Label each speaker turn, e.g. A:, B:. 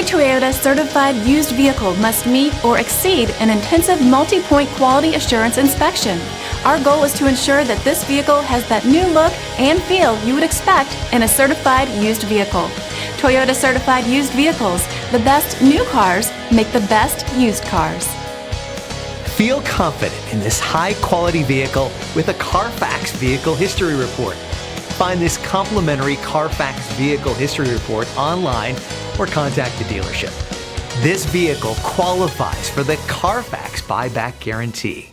A: Toyota certified used vehicle must meet or exceed an intensive multi-point quality assurance inspection. Our goal is to ensure that this vehicle has that new look and feel you would expect in a certified used vehicle. Toyota certified used vehicles, the best new cars make the best used cars.
B: Feel confident in this high-quality vehicle with a Carfax Vehicle History Report. Find this complimentary Carfax Vehicle History Report online or contact the dealership. This vehicle qualifies for the Carfax Buyback Guarantee.